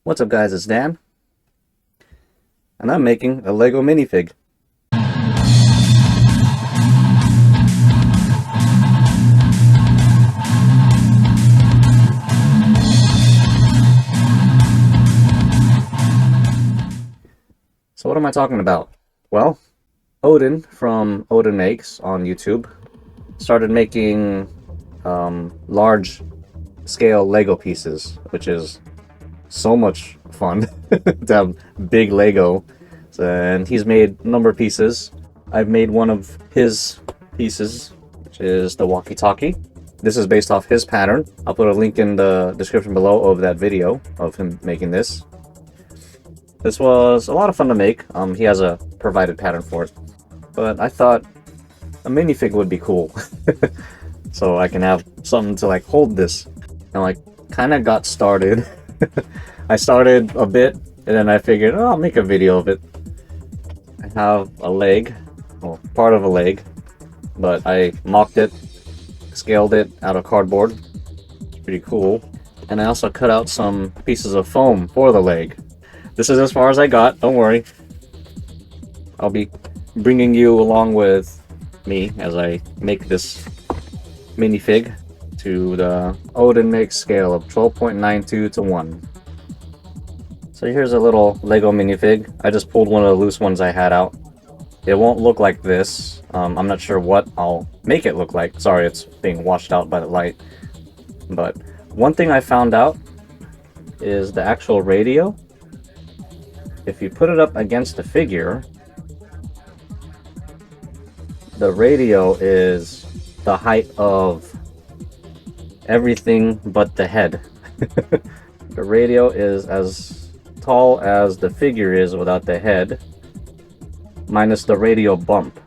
What's up guys, it's Dan, and I'm making a Lego minifig. So what am I talking about? Well, Odin from Odin Makes on YouTube started making large scale Lego pieces, which is so much fun to have big Lego. And he's made a number of pieces. I've made one of his pieces, which is the Walkie Talkie. This is based off his pattern. I'll put a link in the description below of that video of him making this. This was a lot of fun to make. He has a provided pattern for it, but I thought a minifig would be cool. So I can have something to like hold this. And like kind of got started. I started a bit and then I figured, oh, I'll make a video of it. I have a leg, well, part of a leg, but I mocked it, scaled it out of cardboard. It's pretty cool. And I also cut out some pieces of foam for the leg. This is as far as I got, don't worry. I'll be bringing you along with me as I make this minifig to the Odin Makes scale of 12.92 to 1. So here's a little Lego minifig. I just pulled one of the loose ones I had out. It won't look like this. I'm not sure what I'll make it look like. Sorry, it's being washed out by the light. But one thing I found out is the actual radio. If you put it up against the figure, the radio is the height of everything but the head. The radio is as tall as the figure is without the head, minus the radio bump.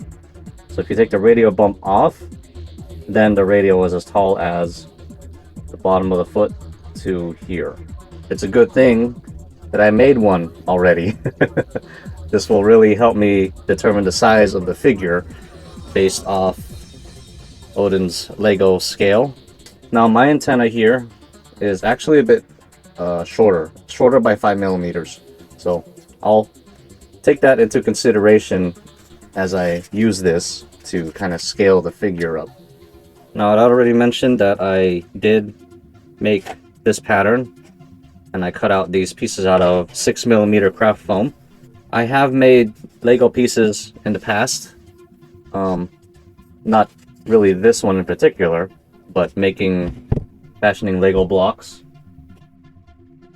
So if you take the radio bump off, then the radio is as tall as the bottom of the foot to here. It's a good thing that I made one already. This will really help me determine the size of the figure based off Odin's Lego scale. Now my antenna here is actually a bit shorter by 5 millimeters. So I'll take that into consideration as I use this to kind of scale the figure up. Now I'd already mentioned that I did make this pattern and I cut out these pieces out of 6mm craft foam. I have made Lego pieces in the past, not really this one in particular, but fashioning Lego blocks.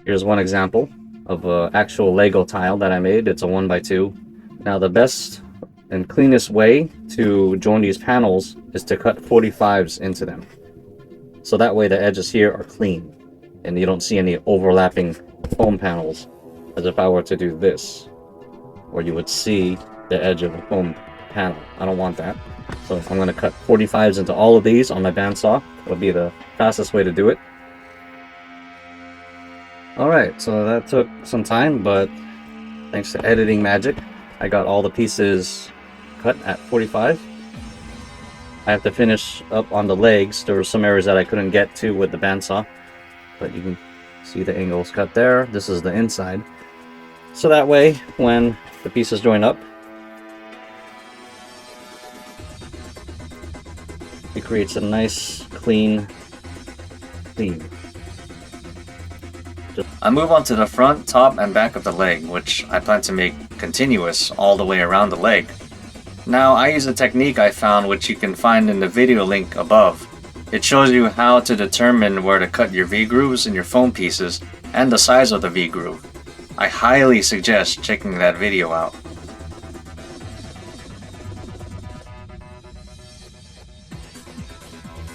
Here's one example of an actual Lego tile that I made. It's a 1x2. Now the best and cleanest way to join these panels is to cut 45s into them. So that way the edges here are clean and you don't see any overlapping foam panels, as if I were to do this, where you would see the edge of a foam panel. I don't want that. So I'm going to cut 45s into all of these on my bandsaw. It'll be the fastest way to do it. Alright, so that took some time, but thanks to editing magic, I got all the pieces cut at 45. I have to finish up on the legs. There were some areas that I couldn't get to with the bandsaw, but you can see the angles cut there. This is the inside. So that way, when the pieces join up, it creates a nice, clean seam. I move on to the front, top, and back of the leg, which I plan to make continuous all the way around the leg. Now, I use a technique I found which you can find in the video link above. It shows you how to determine where to cut your V-grooves in your foam pieces and the size of the V-groove. I highly suggest checking that video out.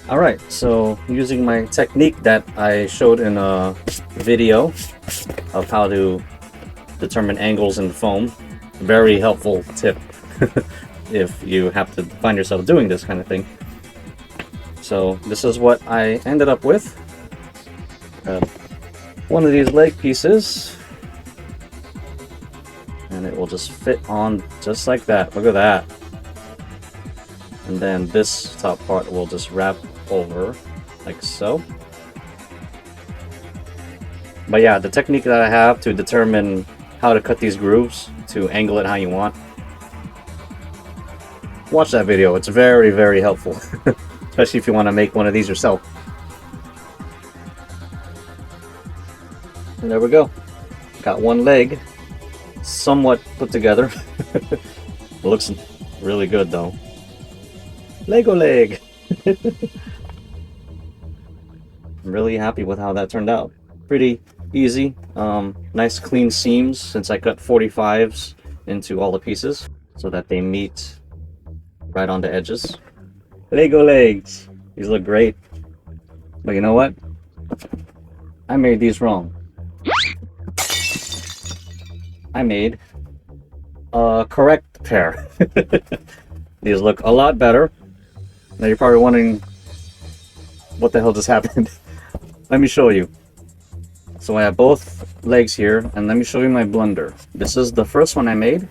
Alright, so using my technique that I showed in a video of how to determine angles in foam, very helpful tip if you have to find yourself doing this kind of thing. So this is what I ended up with. One of these leg pieces, and it will just fit on just like that. Look at that. And then this top part will just wrap over like so. But yeah, the technique that I have to determine how to cut these grooves, to angle it how you want, watch that video. It's very, very helpful. Especially if you want to make one of these yourself. And there we go. Got one leg somewhat put together. It looks really good though. Lego leg! I'm really happy with how that turned out. Pretty easy. Nice clean seams since I cut 45s into all the pieces so that they meet right on the edges. Lego legs! These look great. But you know what? I made these wrong. I made a correct pair. These look a lot better. Now you're probably wondering what the hell just happened. Let me show you. So I have both legs here, and let me show you my blender. This is the first one I made,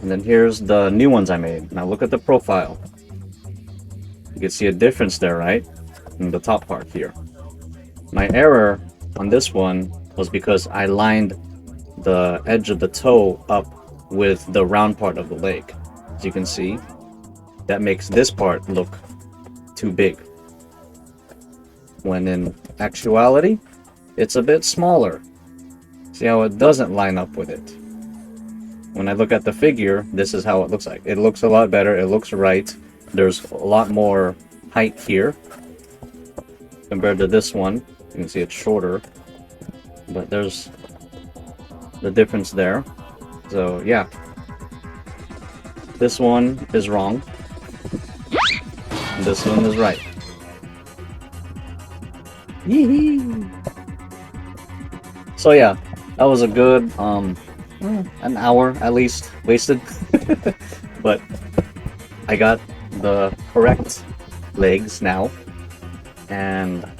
and then here's the new ones I made. Now look at the profile. You can see a difference there, right? In the top part here. My error on this one was because I lined the edge of the toe up with the round part of the leg. As you can see, that makes this part look too big, when in actuality it's a bit smaller. See how it doesn't line up with it? When I look at the figure, this is how it looks like. It looks a lot better, it looks right. There's a lot more height here compared to this one. You can see it's shorter, but there's the difference there. So yeah, this one is wrong, this one is right. Yee-hee. So yeah, that was a good an hour at least wasted. But I got the correct legs now, and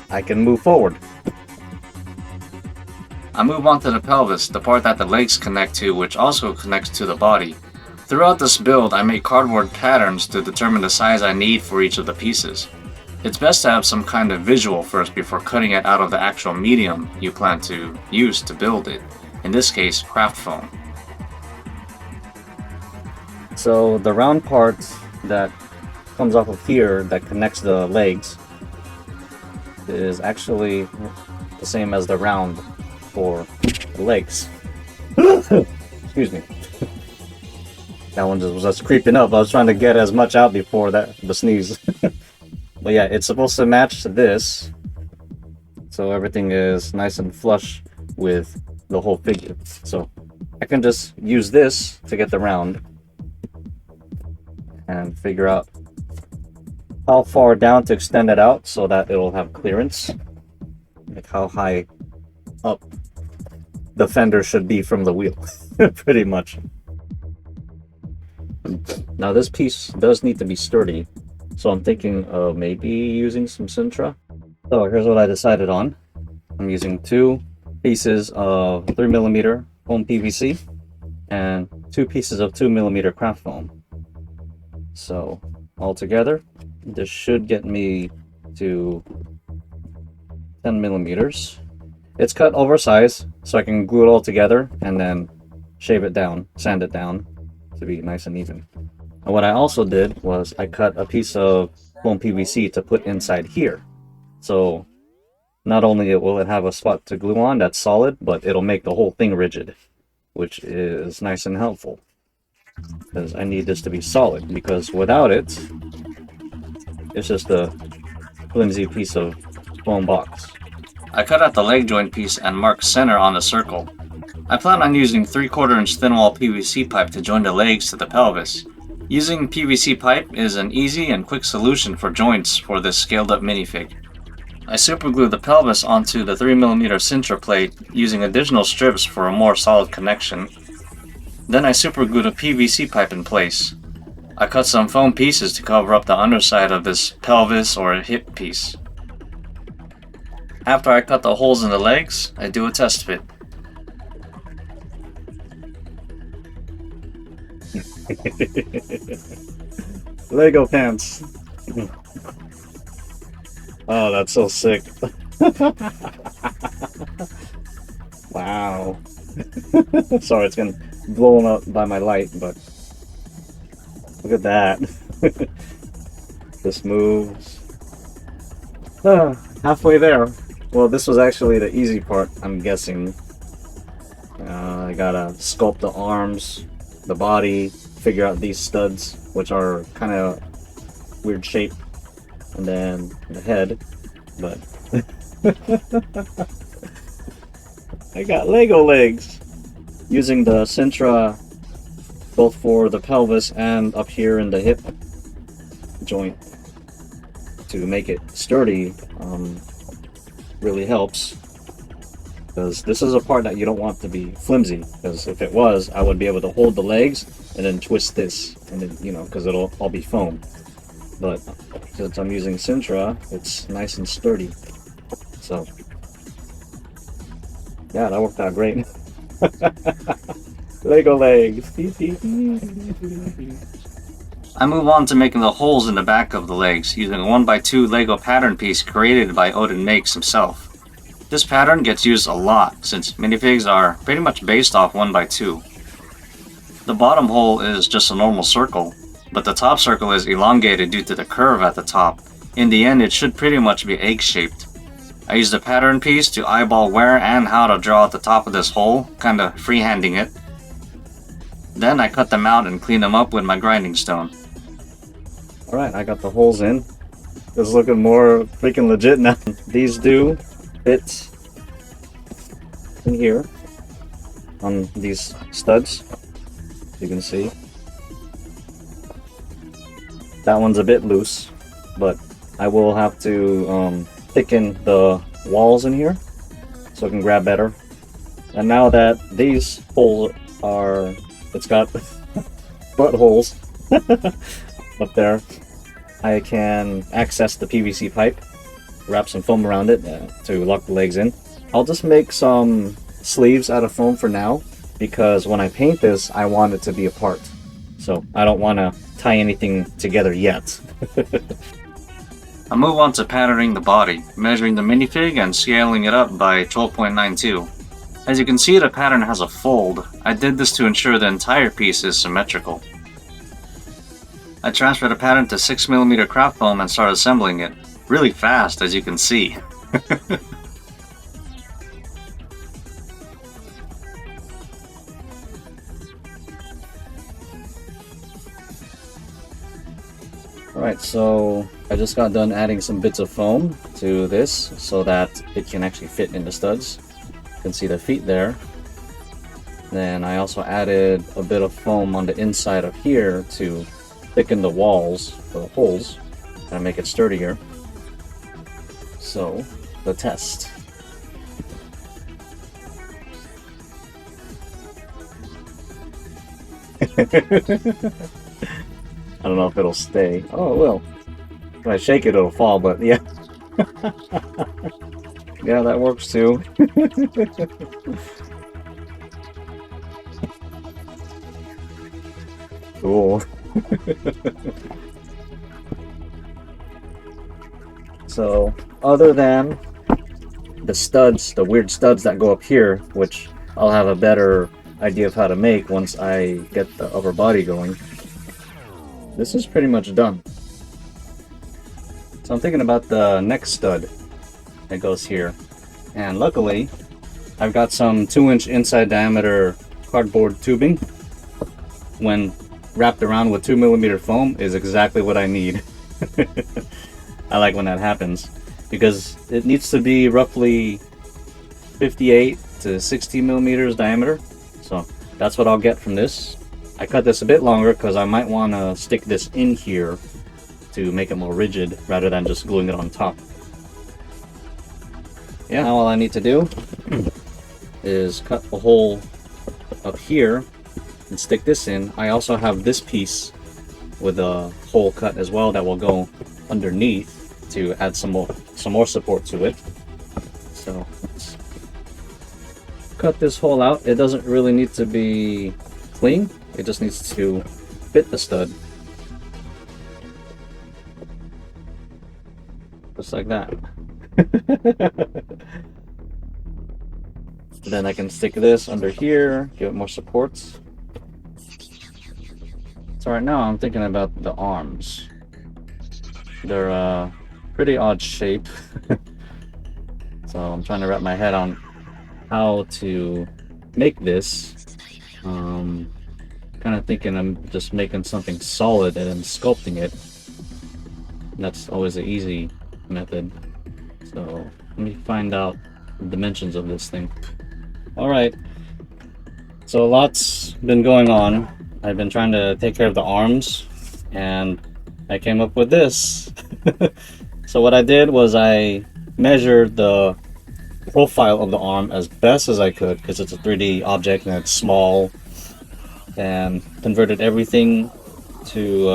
I can move forward. I move on to the pelvis, the part that the legs connect to, which also connects to the body. Throughout this build, I make cardboard patterns to determine the size I need for each of the pieces. It's best to have some kind of visual first before cutting it out of the actual medium you plan to use to build it. In this case, craft foam. So the round part that comes off of here that connects the legs is actually the same as the round for the legs. Excuse me. That one just was just creeping up. I was trying to get as much out before the sneeze. But yeah, it's supposed to match this, so everything is nice and flush with the whole figure. So I can just use this to get the round and figure out how far down to extend it out so that it'll have clearance, like how high up the fender should be from the wheel. Pretty much. Now this piece does need to be sturdy, so I'm thinking of maybe using some Sintra. So here's what I decided on. I'm using 2 pieces of 3mm foam PVC and 2 pieces of 2mm craft foam. So altogether, this should get me to 10mm. It's cut oversized, so I can glue it all together and then shave it down, sand it down to be nice and even. And what I also did was I cut a piece of foam PVC to put inside here. So not only will it have a spot to glue on that's solid, but it'll make the whole thing rigid, which is nice and helpful. Because I need this to be solid, because without it, it's just a flimsy piece of foam box. I cut out the leg joint piece and marked center on the circle. I plan on using 3/4 inch thin wall PVC pipe to join the legs to the pelvis. Using PVC pipe is an easy and quick solution for joints for this scaled up minifig. I superglue the pelvis onto the 3mm Sintra plate using additional strips for a more solid connection. Then I superglue the PVC pipe in place. I cut some foam pieces to cover up the underside of this pelvis or hip piece. After I cut the holes in the legs, I do a test fit. Lego pants. Oh, that's so sick. Wow. Sorry, it's getting blown up by my light, but look at that. This moves. Halfway there. Well, this was actually the easy part, I'm guessing. I gotta sculpt the arms, the body, figure out these studs, which are kind of weird shape, and then the head. But I got Lego legs using the Sintra both for the pelvis and up here in the hip joint to make it sturdy. Really helps, because this is a part that you don't want to be flimsy, because if it was, I would be able to hold the legs and then twist this, and then, you know, because it'll all be foam. But since I'm using Sintra, it's nice and sturdy. So yeah, that worked out great. Lego legs. I move on to making the holes in the back of the legs using a 1x2 Lego pattern piece created by Odin Makes himself. This pattern gets used a lot since minifigs are pretty much based off 1x2. The bottom hole is just a normal circle, but the top circle is elongated due to the curve at the top. In the end, it should pretty much be egg-shaped. I used a pattern piece to eyeball where and how to draw at the top of this hole, kinda freehanding it. Then I cut them out and cleaned them up with my grinding stone. Alright, I got the holes in. It's looking more freaking legit now. These do fit in here on these studs. You can see. That one's a bit loose, but I will have to thicken the walls in here so I can grab better. And now that these holes are, it's got buttholes up there, I can access the PVC pipe, wrap some foam around it to lock the legs in. I'll just make some sleeves out of foam for now, because when I paint this, I want it to be apart. So I don't want to tie anything together yet. I move on to patterning the body, measuring the minifig and scaling it up by 12.92. As you can see, the pattern has a fold. I did this to ensure the entire piece is symmetrical. I transferred the pattern to 6mm craft foam and started assembling it. Really fast, as you can see. Alright, so I just got done adding some bits of foam to this so that it can actually fit in the studs. You can see the feet there. Then I also added a bit of foam on the inside of here to thicken the walls for the holes and make it sturdier. So, the test. I don't know if it'll stay. Oh, it will. If I shake it, it'll fall, but yeah. Yeah, that works too. Cool. So, other than the studs, the weird studs that go up here, which I'll have a better idea of how to make once I get the upper body going, this is pretty much done. So I'm thinking about the next stud that goes here. And luckily, I've got some 2-inch inside diameter cardboard tubing. When wrapped around with 2mm foam is exactly what I need. I like when that happens, because it needs to be roughly 58 to 60mm diameter. So that's what I'll get from this. I cut this a bit longer because I might want to stick this in here to make it more rigid rather than just gluing it on top. Yeah, now all I need to do is cut a hole up here and stick this in. I also have this piece with a hole cut as well that will go underneath to add some more support to it. So let's cut this hole out. It doesn't really need to be clean, it just needs to fit the stud. Just like that. Then I can stick this under here, give it more supports. So right now I'm thinking about the arms. They're pretty odd shape. So I'm trying to wrap my head on how to make this. Kind of thinking I'm just making something solid and then sculpting it. And that's always the easy method. So let me find out the dimensions of this thing. Alright, so a lot's been going on. I've been trying to take care of the arms, and I came up with this. So what I did was I measured the profile of the arm as best as I could, because it's a 3D object and it's small, and converted everything to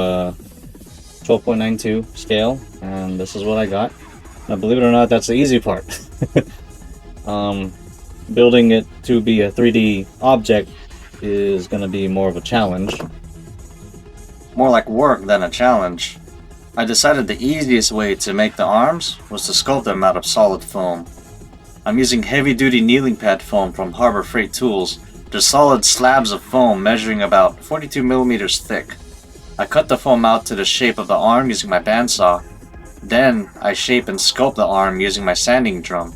12.92 scale, and this is what I got. Now believe it or not, that's the easy part. Building it to be a 3D object is going to be more of a challenge. More like work than a challenge. I decided the easiest way to make the arms was to sculpt them out of solid foam. I'm using heavy-duty kneeling pad foam from Harbor Freight Tools. They're solid slabs of foam measuring about 42 millimeters thick. I cut the foam out to the shape of the arm using my bandsaw. Then I shape and sculpt the arm using my sanding drum.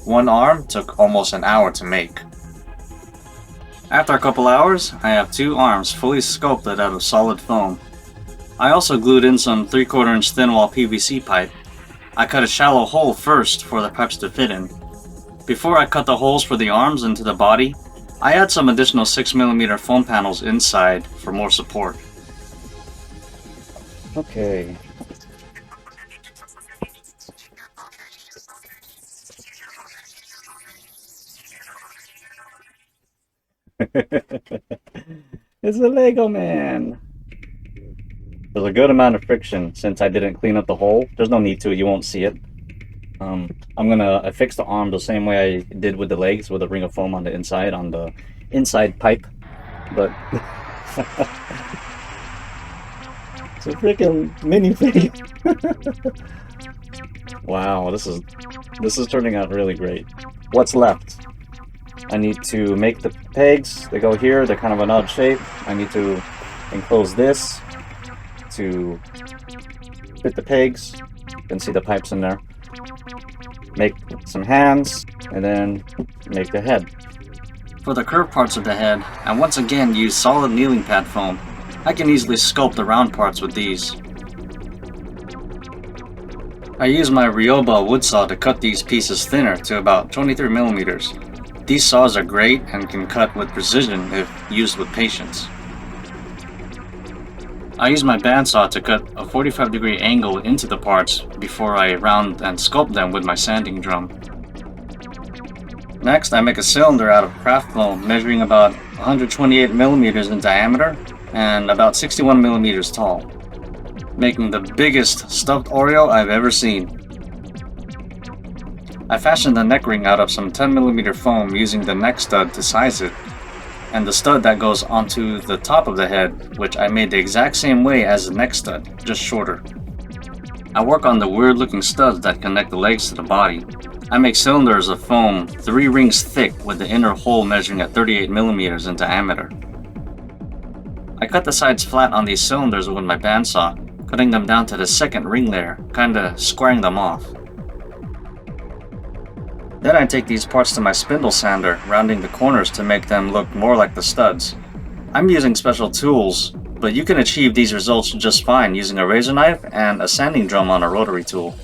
One arm took almost an hour to make. After a couple hours, I have two arms fully sculpted out of solid foam. I also glued in some 3/4 inch thin wall PVC pipe. I cut a shallow hole first for the pipes to fit in. Before I cut the holes for the arms into the body, I add some additional 6mm foam panels inside for more support. Okay. It's a Lego man. There's a good amount of friction since I didn't clean up the hole. There's no need to, you won't see it. I'm gonna affix the arm the same way I did with the legs, with a ring of foam on the inside pipe. But it's a freaking minifig. Wow, this is turning out really great. What's left? I need to make the pegs. They go here. They're kind of an odd shape. I need to enclose this to fit the pegs. You can see the pipes in there. Make some hands, and then make the head. For the curved parts of the head, I once again use solid kneeling pad foam. I can easily sculpt the round parts with these. I use my Ryoba wood saw to cut these pieces thinner to about 23mm. These saws are great and can cut with precision if used with patience. I use my bandsaw to cut a 45-degree angle into the parts before I round and sculpt them with my sanding drum. Next, I make a cylinder out of craft foam measuring about 128mm in diameter and about 61mm tall, making the biggest stuffed Oreo I've ever seen. I fashioned the neck ring out of some 10mm foam using the neck stud to size it, and the stud that goes onto the top of the head, which I made the exact same way as the neck stud, just shorter. I work on the weird looking studs that connect the legs to the body. I make cylinders of foam 3 rings thick with the inner hole measuring at 38mm in diameter. I cut the sides flat on these cylinders with my bandsaw, cutting them down to the second ring layer, kinda squaring them off. Then I take these parts to my spindle sander, rounding the corners to make them look more like the studs. I'm using special tools, but you can achieve these results just fine using a razor knife and a sanding drum on a rotary tool.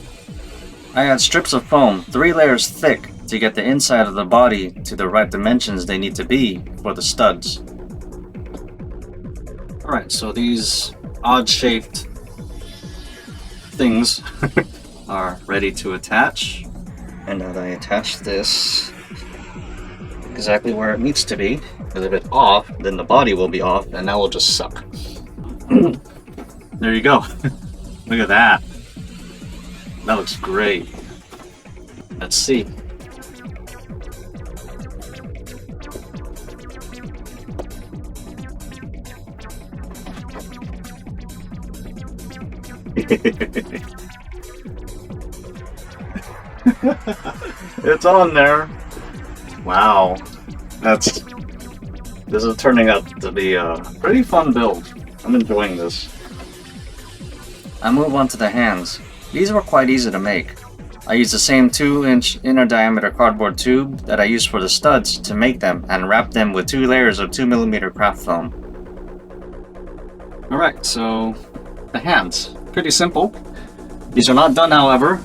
I add strips of foam 3 layers thick to get the inside of the body to the right dimensions they need to be for the studs. Alright, so these odd-shaped things are ready to attach. And now that I attach this exactly where it needs to be, because if it's off, then the body will be off, and that will just suck. There you go. Look at that. That looks great. Let's see. It's on there. Wow. This is turning out to be a pretty fun build. I'm enjoying this. I move on to the hands. These were quite easy to make. I used the same 2-inch inner diameter cardboard tube that I used for the studs to make them and wrap them with 2 layers of 2mm craft foam. Alright, so the hands. Pretty simple. These are not done, however.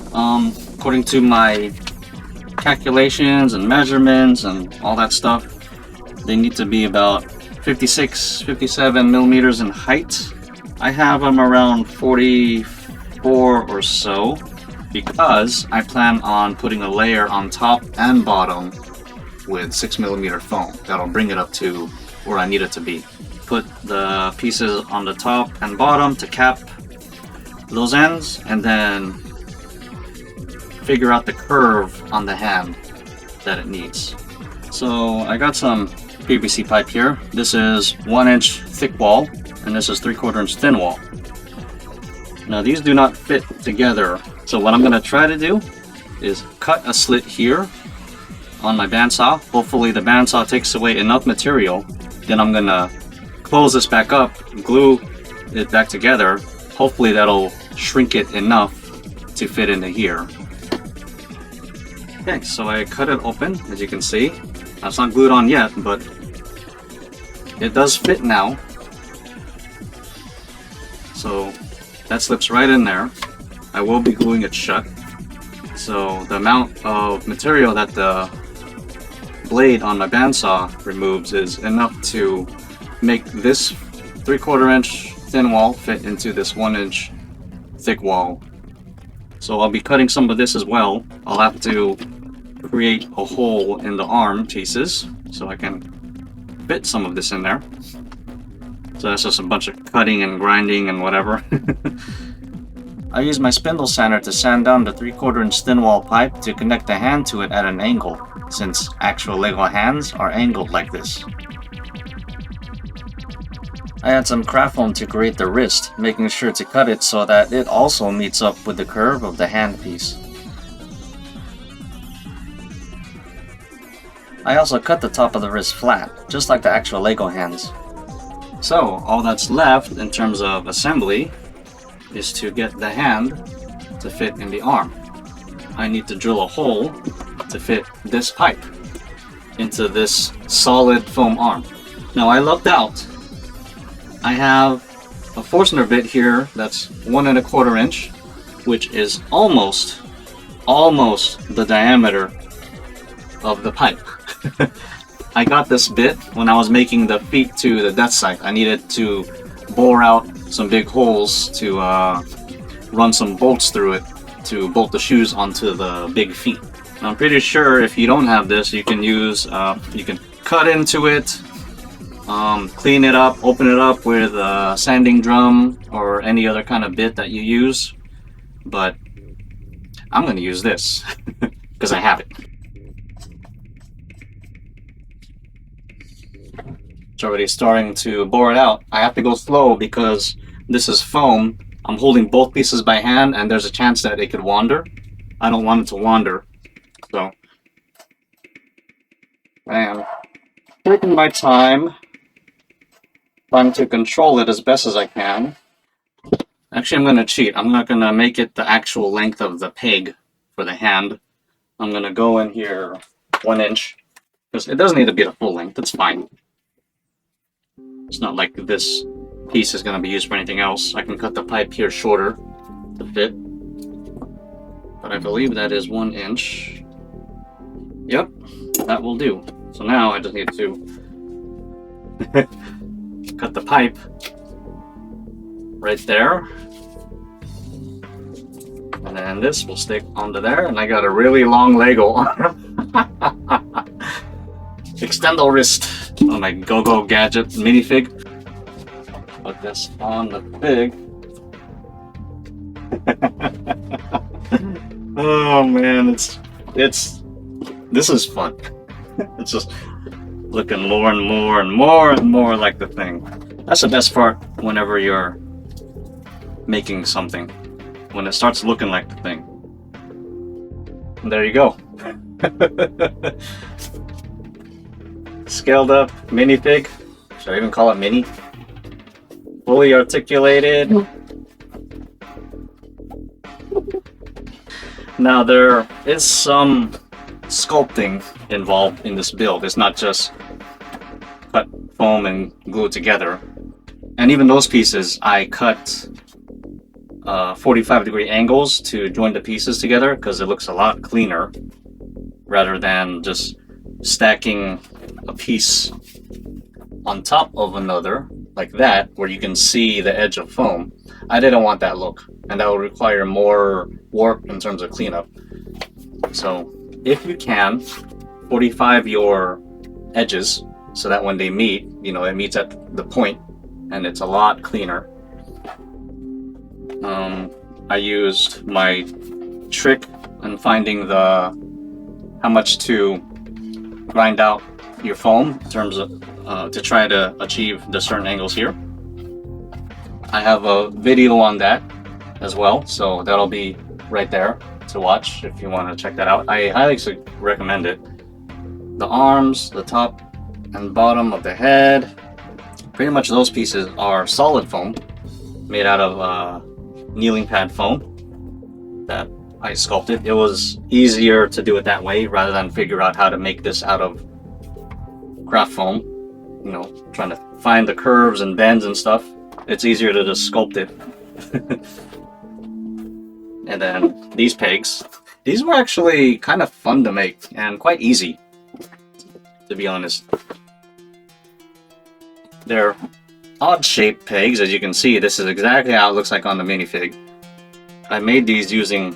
According to my calculations and measurements and all that stuff, they need to be about 56, 57 millimeters in height. I have them around 44 or so because I plan on putting a layer on top and bottom with 6mm foam. That'll bring it up to where I need it to be. Put the pieces on the top and bottom to cap those ends, and then figure out the curve on the hand that it needs. So I got some PVC pipe here. This is 1-inch thick wall, and this is 3/4 inch thin wall. Now these do not fit together, so what I'm going to try to do is cut a slit here on my bandsaw. Hopefully the bandsaw takes away enough material. Then I'm going to close this back up, glue it back together. Hopefully that'll shrink it enough to fit into here. Okay, so I cut it open, as you can see. Now, it's not glued on yet, but it does fit now. So that slips right in there. I will be gluing it shut. So the amount of material that the blade on my bandsaw removes is enough to make this 3/4 inch thin wall fit into this 1-inch thick wall. So I'll be cutting some of this as well. I'll have to create a hole in the arm pieces so I can fit some of this in there. So that's just a bunch of cutting and grinding and whatever. I use my spindle sander to sand down the 3/4 inch thin wall pipe to connect the hand to it at an angle, since actual Lego hands are angled like this. I add some craft foam to create the wrist, making sure to cut it so that it also meets up with the curve of the hand piece. I also cut the top of the wrist flat, just like the actual Lego hands. So all that's left in terms of assembly is to get the hand to fit in the arm. I need to drill a hole to fit this pipe into this solid foam arm. Now I lucked out. I have a Forstner bit here that's 1 1/4 inch, which is almost the diameter of the pipe. I got this bit when I was making the feet to the death site. I needed to bore out some big holes to run some bolts through it to bolt the shoes onto the big feet. Now, I'm pretty sure if you don't have this, you can use, you can cut into it, clean it up, open it up with a sanding drum or any other kind of bit that you use. But I'm going to use this because I have it. It's already starting to bore it out. I have to go slow because this is foam. I'm holding both pieces by hand and there's a chance that it could wander. I don't want it to wander. So I am taking my time, trying to control it as best as I can. Actually, I'm going to cheat. I'm not going to make it the actual length of the peg for the hand. I'm going to go in here 1 inch. Because it doesn't need to be the full length. It's fine. It's not like this piece is going to be used for anything else. I can cut the pipe here shorter to fit. But I believe that is 1 inch. Yep, that will do. So now I just need to cut the pipe right there. And then this will stick onto there, and I got a really long Lego arm. Extendo wrist on my Go-Go Gadget minifig. Put this on the pig. Oh man, this is fun. It's just looking more and more and more and more like the thing. That's the best part whenever you're making something, when it starts looking like the thing. There you go. Scaled up minifig. Should I even call it mini? Fully articulated. Now there is some sculpting involved in this build. It's not just cut foam and glue it together. And even those pieces, I cut 45-degree angles to join the pieces together because it looks a lot cleaner rather than just stacking a piece on top of another like that where you can see the edge of foam. I didn't want that look, and that would require more work in terms of cleanup. So if you can, 45 your edges so that when they meet, you know, it meets at the point and it's a lot cleaner. I used my trick in finding how much to grind out your foam in terms of to try to achieve the certain angles here. I have a video on that as well, so that'll be right there to watch if you want to check that out. I highly recommend it. The arms, the top and bottom of the head, pretty much those pieces are solid foam made out of kneeling pad foam that I sculpted. It was easier to do it that way rather than figure out how to make this out of craft foam, you know, trying to find the curves and bends and stuff. It's easier to just sculpt it. And then these pegs, these were actually kind of fun to make and quite easy, to be honest. They're odd shaped pegs. As you can see, this is exactly how it looks like on the minifig. I made these using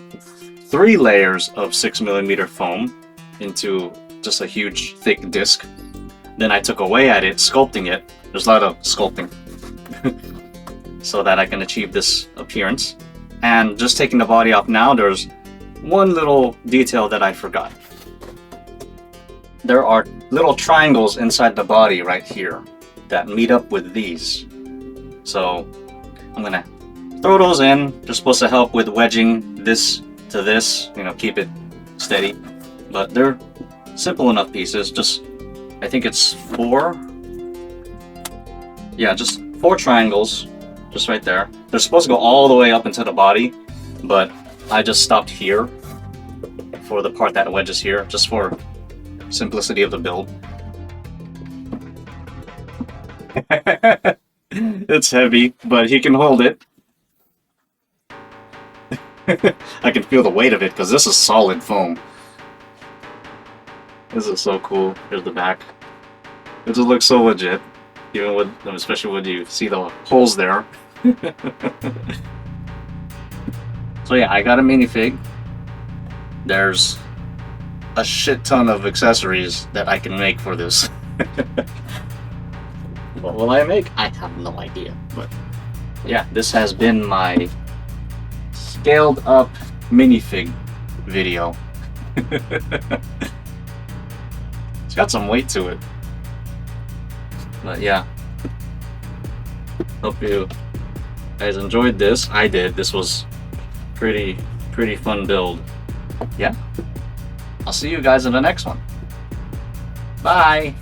3 layers of 6mm foam into just a huge thick disc. Then I took away at it, sculpting it. There's a lot of sculpting so that I can achieve this appearance. And just taking the body off now, there's one little detail that I forgot. There are little triangles inside the body right here that meet up with these. So I'm gonna throw those in. They're supposed to help with wedging this to this, you know, keep it steady. But they're simple enough pieces. Just, I think it's 4. Yeah, just 4 triangles, just right there. They're supposed to go all the way up into the body, but I just stopped here for the part that wedges here, just for simplicity of the build. It's heavy, but he can hold it. I can feel the weight of it because this is solid foam. This is so cool. Here's the back. It just looks so legit, even with, especially when you see the holes there. So yeah, I got a minifig. There's a shit ton of accessories that I can make for this. What will I make? I have no idea. But yeah, this has been my scaled up minifig video. It's got some weight to it. But yeah, hope you guys enjoyed this. I did. This was pretty fun build. Yeah, I'll see you guys in the next one. Bye.